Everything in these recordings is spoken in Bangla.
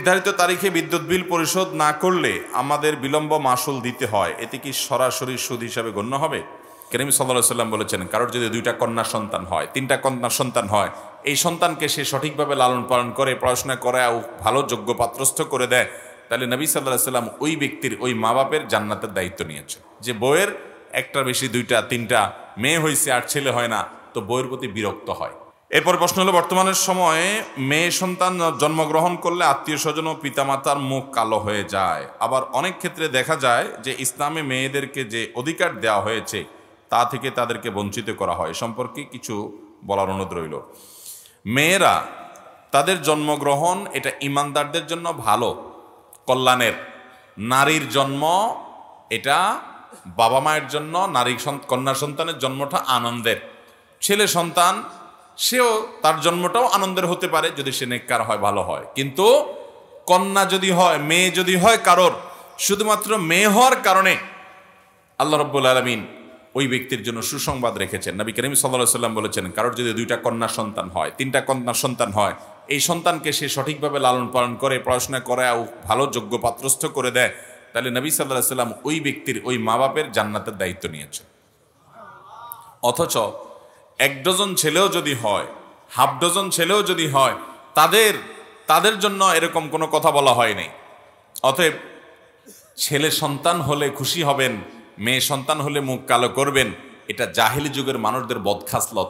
নির্ধারিত তারিখে বিদ্যুৎ বিল পরিশোধ না করলে আমাদের বিলম্ব মাসুল দিতে হয়, এতে কি সরাসরি সুদ হিসাবে গণ্য হবে? করিম সাল্লাল্লাহু আলাইহি সাল্লাম বলেছেন, কারোর যদি 2টা কন্যা সন্তান হয়, 3টা কন্যা সন্তান হয়, এই সন্তানকে সে সঠিকভাবে লালন পালন করে, পড়াশোনা করে, ভালো যোগ্য পাত্রস্থ করে দেয়, তাহলে নবী সাল্লাল্লাহু আলাইহি সাল্লাম ওই ব্যক্তির, ওই মা বাপের জান্নাতের দায়িত্ব নিয়েছেন। যে বউয়ের একটার বেশি 2টা 3টা মেয়ে হয়েছে আর ছেলে হয় না, তো বউয়ের প্রতি বিরক্ত হয়। এরপর প্রশ্ন হলো, বর্তমানের সময়ে মেয়ে সন্তান জন্মগ্রহণ করলে আত্মীয় স্বজন ও পিতামাতার মুখ কালো হয়ে যায়। আবার অনেক ক্ষেত্রে দেখা যায় যে ইসলামে মেয়েদেরকে যে অধিকার দেওয়া হয়েছে তা থেকে তাদেরকে বঞ্চিত করা হয়, সম্পর্কে কিছু বলার অনুরোধ রইল। মেয়েরা তাদের জন্মগ্রহণ এটা ইমানদারদের জন্য ভালো, কল্যাণের। নারীর জন্ম এটা বাবা মায়ের জন্য, নারী কন্যা সন্তানের জন্মটা আনন্দের। ছেলে সন্তান সেও তার জন্মটাও আনন্দের হতে পারে যদি সে নেককার হয়, ভালো হয়। কিন্তু কন্যা যদি হয়, মেয়ে যদি হয় কারোর, শুধুমাত্র মেয়ে হওয়ার কারণে আল্লাহ রাব্বুল আলামিন ওই ব্যক্তির জন্য সুসংবাদ রেখেছেন। নবী করিম সাল্লাল্লাহু আলাইহি সাল্লাম বলেছেন, কারোর যদি 2টা কন্যা সন্তান হয়, 3টা কন্যা সন্তান হয়, এই সন্তানকে সে সঠিকভাবে লালন পালন করে, পড়াশোনা করে, ভালো যোগ্য পাত্রস্থ করে দেয়, তাহলে নবী সাল্লাল্লাহু আলাইহি সাল্লাম ওই ব্যক্তির, ওই মা বাপের জান্নাতের দায়িত্ব নিয়েছেন। অথচ 1 ডজন ছেলেও যদি হয়, হাফ ডজন ছেলেও যদি হয়, তাদের জন্য এরকম কোনো কথা বলা হয়নি। অতএব ছেলে সন্তান হলে খুশি হবেন, মেয়ে সন্তান হলে মুখ কালো করবেন, এটা জাহেলি যুগের মানুষদের বদখাসলত,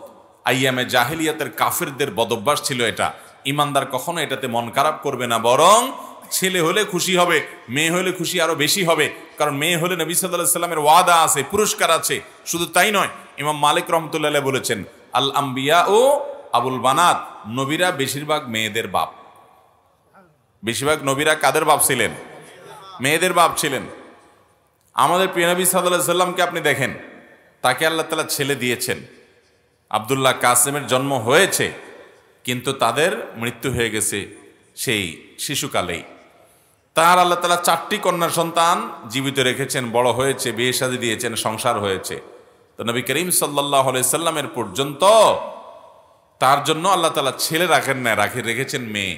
আইয়ামে জাহেলিয়াতের কাফেরদের বদভ্যাস ছিল এটা। ইমানদার কখনো এটাতে মন খারাপ করবে না, বরং ছেলে হলে খুশি হবে, মেয়ে হলে খুশি আরো বেশি হবে। কারণ মেয়ে হলে নবী সাল্লাল্লাহু আলাইহি সাল্লামের ওয়াদা আছে, পুরস্কার আছে। শুধু তাই নয়, ইমাম মালিক রাহমাতুল্লাহ আলাইহি বলেছেন, আল আম্বিয়া ও আবুল বানাত, নবীরা বেশিরভাগ মেয়েদের বাপ। বেশিরভাগ নবীরা কাদের বাপ ছিলেন? মেয়েদের বাপ ছিলেন। আমাদের প্রিয় নবী সাল্লাল্লাহু আলাইহি সাল্লামকে আপনি দেখেন, তাকে আল্লাহ তাআলা ছেলে দিয়েছেন। আব্দুল্লাহ কাসেমের জন্ম হয়েছে, কিন্তু তাদের মৃত্যু হয়ে গেছে সেই শিশুকালেই। তার আল্লাহ তাআলা 4টি কন্যা সন্তান জীবিত রেখেছেন, বড় হয়েছে, বিয়ে শাদী দিয়েছেন, সংসার হয়েছে। তো নবী করিম সাল্লাল্লাহু আলাইহি সাল্লামের পর্যন্ত তার জন্য আল্লাহ তাআলা ছেলে রাখেন না, রেখেছেন মেয়ে।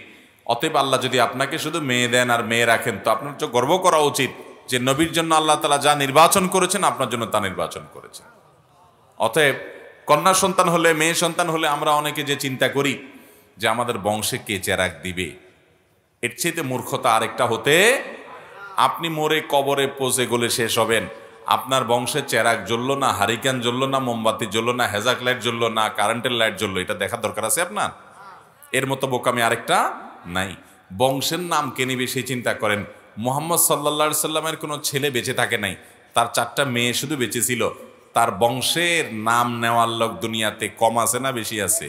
অতএব আল্লাহ যদি আপনাকে শুধু মেয়ে দেন আর মেয়ে রাখেন, তো আপনার তো গর্ব করা উচিত যে নবীর জন্য আল্লাহ তাআলা যা নির্বাচন করেছেন, আপনার জন্য তা নির্বাচন করেছেন। অতএব কন্যা সন্তান হলে, মেয়ে সন্তান হলে আমরা অনেকে যে চিন্তা করি যে আমাদের বংশে কে চেরাগ দিবে, এর চেয়ে মূর্খতা আরেকটা হতে, আপনি মরে কবরে পচে গলে শেষ হবেন, আপনার বংশে চেরাগ জ্বললো না, হারিকেন জ্বললো না, মোমবাতি জ্বললো না, হেজাক লাইট জ্বললো না, কারেন্টের লাইট জ্বললো, এটা দেখার দরকার আছে আপনার? এর মতো বোকামি আরেকটা নাই। বংশের নাম কে নিবে সেই চিন্তা করেন। মুহাম্মদ সাল্লাল্লাহু আলাইহি সাল্লামের কোনো ছেলে বেঁচে থাকে নাই, তার 4টা মেয়ে শুধু বেঁচে ছিল। তার বংশের নাম নেওয়ার লোক দুনিয়াতে কম আছে না বেশি আছে?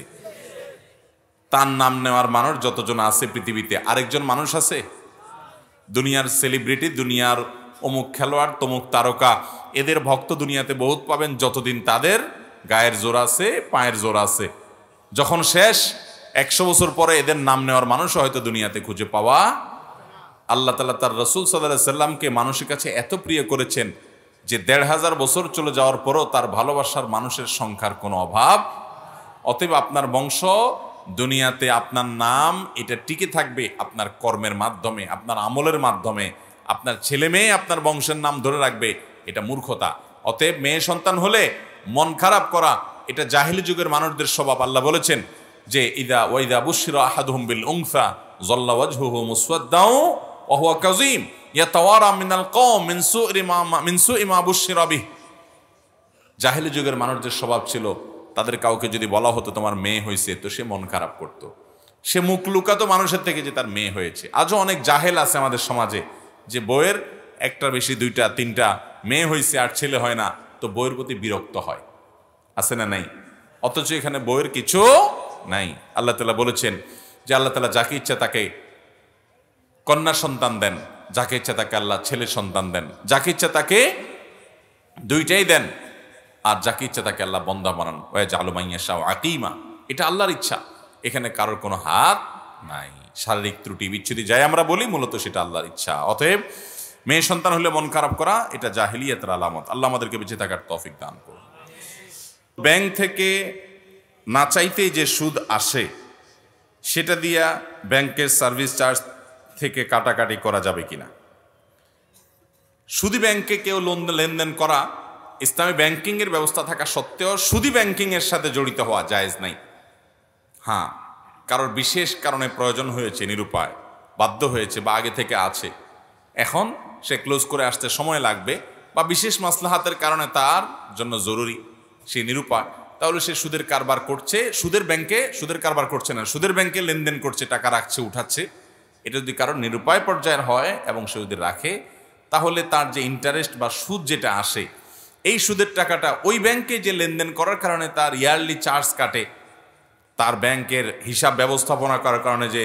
তার নাম নেওয়ার মানুষ যতজন আছে পৃথিবীতে, আরেকজন মানুষ আছে? দুনিয়ার সেলিব্রিটি, দুনিয়ার অমুক খেলোয়াড়, তমুক তারকা, এদের ভক্ত দুনিয়াতে বহুত পাবেন যতদিন তাদের গায়ের জোর আছে, পায়ের জোর আছে। যখন শেষ 100 বছর পরে এদের নাম নেওয়ার মানুষ হয়তো দুনিয়াতে খুঁজে পাওয়া। আল্লাহ তাআলা তার রাসূল সাল্লাল্লাহু আলাইহি সাল্লামকে মানুষের কাছে এত প্রিয় করেছেন যে 1500 বছর চলে যাওয়ার পরও তার ভালোবাসার মানুষের সংখ্যার কোনো অভাব। অতএব আপনার বংশ দুনিয়াতে, আপনার নাম এটা টিকে থাকবে আপনার কর্মের মাধ্যমে, আপনার আমলের মাধ্যমে। আপনার ছেলে মেয়ে আপনার বংশের নাম ধরে রাখবে, এটা মূর্খতা। অতএব মেয়ে সন্তান হলে মন খারাপ করা এটা জাহেলি যুগের মানুষদের স্বভাব। আল্লাহ বলেছেন যে ওয়াইদা বুশিরা আহাদুহুম বিল উনসা যাল্লা ওয়াজহুহু মুসওয়াদ্দাও ওয়া হুয়া কাযীম ইয়াতাওয়ারা মিনাল কওম মিন সুই মা বুশিরা বিহি। জাহেলি যুগের মানুষদের স্বভাব ছিল, তাদের কাউকে যদি বলা হতো তোমার মেয়ে হয়েছে, তো সে মন খারাপ করত, সে মুখ লুকাতো মানুষের থেকে যে তার মেয়ে হয়েছে। আজও অনেক জাহেল আছে আমাদের সমাজে, যে বউয়ের একটার বেশি 2টা 3টা মেয়ে হয়েছে আর ছেলে হয় না, তো বউয়ের প্রতি বিরক্ত হয়। আছে না নাই? অথচ এখানে বউয়ের কিছু নাই। আল্লাহ তাআলা বলেছেন যে আল্লাহ তাআলা যাকে ইচ্ছা তাকে কন্যা সন্তান দেন, যাকে ইচ্ছা তাকে আল্লাহ ছেলে সন্তান দেন, যাকে ইচ্ছা তাকে 2টাই দেন, আর যাকে ইচ্ছা তাকে আল্লাহ বন্দা বানান। ওয়াজআলু মান ইয়াশাউ আকীমা, এটা আল্লাহর ইচ্ছা, এখানে কারোর কোনো হাত নাই। শারীরিক ত্রুটি বিচ্ছুতি যাই আমরা বলি, মূলত সেটা আল্লাহর ইচ্ছা। অতএব মেয়ে সন্তান হলে মন খারাপ করা এটা জাহেলিয়াতের আলামত। আল্লাহ আমাদেরকে বেঁচে থাকার তৌফিক দান করুন। ব্যাংক থেকে না চাইতেই যে সুদ আসে, সেটা দিয়া ব্যাংকের সার্ভিস চার্জ থেকে কাটাকাটি করা যাবে কিনা। সুদী ব্যাংকে কেউ লেনদেন করা, ইসলামী ব্যাংকিংয়ের ব্যবস্থা থাকা সত্ত্বেও সুদী ব্যাংকিংয়ের সাথে জড়িত হওয়া জায়েজ নাই। হ্যাঁ, কারোর বিশেষ কারণে প্রয়োজন হয়েছে, নিরুপায়, বাধ্য হয়েছে বা আগে থেকে আছে, এখন সে ক্লোজ করে আসতে সময় লাগবে বা বিশেষ মাসলাহাতের কারণে তার জন্য জরুরি, সে নিরুপায়, তাহলে সে সুদের কারবার করছে, সুদের ব্যাংকে সুদের কারবার করছে না, সুদের ব্যাংকে লেনদেন করছে, টাকা রাখছে, উঠাচ্ছে। এটা যদি কারোর নিরুপায় পর্যায়ের হয় এবং সে যদি রাখে, তাহলে তার যে ইন্টারেস্ট বা সুদ যেটা আসে, এই সুদের টাকাটা ওই ব্যাংকে যে লেনদেন করার কারণে তার ইয়ারলি চার্জ কাটে, তার ব্যাংকের হিসাব ব্যবস্থাপনা করার কারণে যে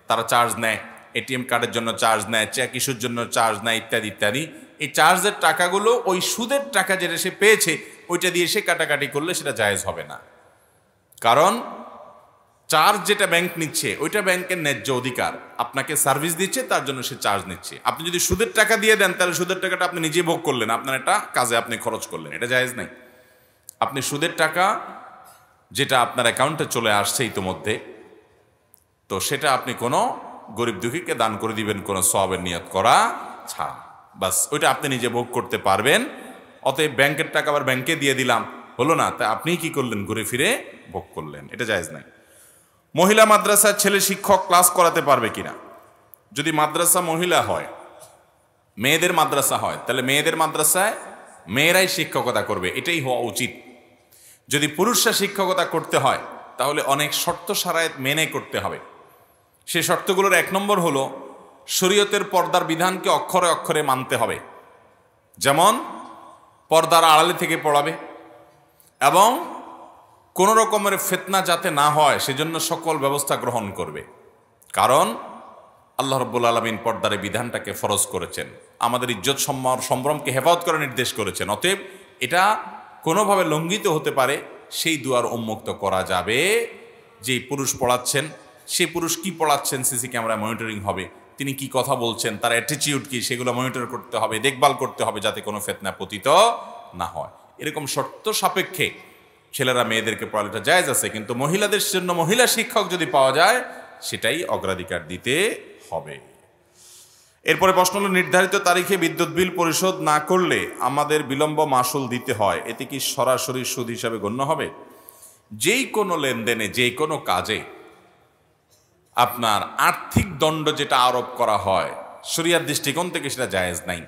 তারা চার্জ নেয়, এটিএম কার্ডের জন্য চার্জ নেয়, চেক ইস্যুর জন্য চার্জ নেয়, ইত্যাদি ইত্যাদি, এই চার্জের টাকাগুলো ওই সুদের টাকা যেটা সে পেয়েছে ওইটা দিয়ে সে কাটাকাটি করলে সেটা জায়েজ হবে না। কারণ চার্জ যেটা ব্যাংক নিচ্ছে ওইটা ব্যাংকের ন্যায্য অধিকার, আপনাকে সার্ভিস দিচ্ছে তার জন্য সে চার্জ নিচ্ছে। আপনি যদি সুদের টাকা দিয়ে দেন তাহলে সুদের টাকাটা আপনি নিজে ভোগ করলেন, আপনার একটা কাজে আপনি খরচ করলেন, এটা জায়েজ নাই। আপনি সুদের টাকা যেটা আপনার অ্যাকাউন্টে চলে আসছে ইতিমধ্যে, তো সেটা আপনি কোনো গরিব দুঃখীকে দান করে দিবেন কোনো সওয়াবের নিয়ত করা ছাড়া, বাস ওইটা আপনি নিজে ভোগ করতে পারবেন। অতএব ব্যাংকের টাকা আবার ব্যাংকে দিয়ে দিলাম হলো না, তা আপনি কি করলেন, ঘুরে ফিরে ভোগ করলেন, এটা জায়েজ নাই। মহিলা মাদ্রাসার ছেলে শিক্ষক ক্লাস করাতে পারবে কিনা। যদি মাদ্রাসা মহিলা হয়, মেয়েদের মাদ্রাসা হয়, তাহলে মেয়েদের মাদ্রাসায় মেয়েরাই শিক্ষকতা করবে, এটাই হওয়া উচিত। যদি পুরুষরা শিক্ষকতা করতে হয় তাহলে অনেক শর্ত শারায়েত মেনে করতে হবে। সেই শর্তগুলোর এক নম্বর হলো শরীয়তের পর্দার বিধানকে অক্ষরে অক্ষরে মানতে হবে, যেমন পর্দার আড়ালে থেকে পড়াবে এবং কোনো রকমের ফিতনা যাতে না হয় সেজন্য সকল ব্যবস্থা গ্রহণ করবে। কারণ আল্লাহ রাব্বুল আলামিন পর্দার বিধানটাকে ফরজ করেছেন, আমাদের ইজ্জত সম্ভ্রমকে হেফাজত করে নির্দেশ করেছেন। অতএব এটা কোনোভাবে লঙ্ঘিত হতে পারে সেই দুয়ার উন্মুক্ত করা যাবে। যেই পুরুষ পড়াচ্ছেন সেই পুরুষ কি পড়াচ্ছেন সিসি ক্যামেরা মনিটরিং হবে, তিনি কি কথা বলছেন, তার অ্যাটিটিউড কি, সেগুলো মনিটর করতে হবে, দেখভাল করতে হবে যাতে কোনো ফিতনা পতিত না হয়। এরকম শর্ত সাপেক্ষে ছেলেরা মেয়েদেরকে পড়ালেটা জায়েজ আছে, কিন্তু মহিলাদের জন্য মহিলা শিক্ষক যদি পাওয়া যায় সেটাই অগ্রাধিকার দিতে হবে। এরপরে প্রশ্ন হলো, নির্ধারিত তারিখে বিদ্যুৎ বিল পরিশোধ না করলে আমাদের বিলম্ব মাসুল দিতে হয়, এতে কি সরাসরি সুদ হিসাবে গণ্য হবে। যেই কোনো লেনদেনে, যে কোনো কাজে আপনার আর্থিক দণ্ড যেটা আরোপ করা হয় শরিয়ার দৃষ্টিকোণ থেকে সেটা জায়েজ নাই।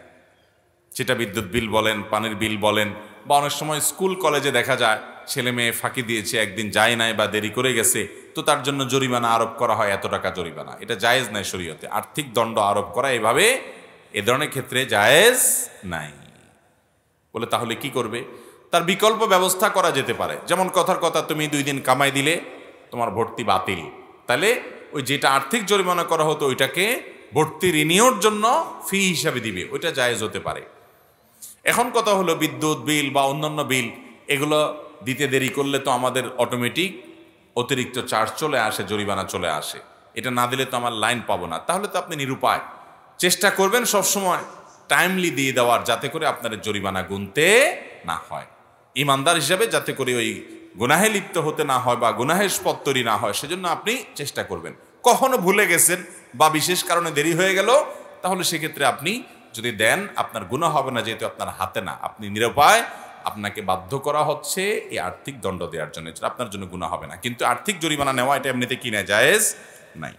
সেটা বিদ্যুৎ বিল বলেন, পানির বিল বলেন, বা অনেক সময় স্কুল কলেজে দেখা যায় ছেলে মেয়ে ফাঁকি দিয়েছে, একদিন যায় নাই বা দেরি করে গেছে, তো তার জন্য জরিমানা আরোপ করা হয়, এত টাকা জরিমানা, এটা জায়েজ নাই শরীয়তে। আর্থিক দণ্ড আরোপ করা এভাবে এ ধরনের ক্ষেত্রে জায়েজ নাই। বলে তাহলে কি করবে, তার বিকল্প ব্যবস্থা করা যেতে পারে। যেমন কথার কথা, তুমি 2 দিন কামাই দিলে তোমার ভর্তি বাতিল, তাহলে ওই যেটা আর্থিক জরিমানা করা হতো ওইটাকে ভর্তি রিনিউর জন্য ফি হিসাবে দিবে, ওইটা জায়েজ হতে পারে। এখন কথা হলো বিদ্যুৎ বিল বা অন্যান্য বিল এগুলো দিতে দেরি করলে তো আমাদের অটোমেটিক অতিরিক্ত চার্জ চলে আসে, জরিমানা চলে আসে, এটা না দিলে তো আমার লাইন পাবো না। তাহলে তো আপনি নিরুপায়, চেষ্টা করবেন সবসময় টাইমলি দিয়ে দেওয়ার, যাতে করে আপনার জরিমানা গুনতে না হয়, ইমানদার হিসাবে যাতে করে ওই গুনাহে লিপ্ত হতে না হয় বা গুনাহের পথ তৈরি না হয়, সেজন্য আপনি চেষ্টা করবেন। কখনো ভুলে গেছেন বা বিশেষ কারণে দেরি হয়ে গেল, তাহলে সেক্ষেত্রে আপনি যদি দেন আপনার গুনাহ হবে না, যেহেতু আপনার হাতে না, আপনি নিরুপায়, আপনাকে বাধ্য করা হচ্ছে এই আর্থিক দণ্ড দেওয়ার জন্য, আপনার জন্য গুনাহ হবে না। কিন্তু আর্থিক জরিমানা নেওয়া এটা এমনিতে কি না জায়েজ নাই।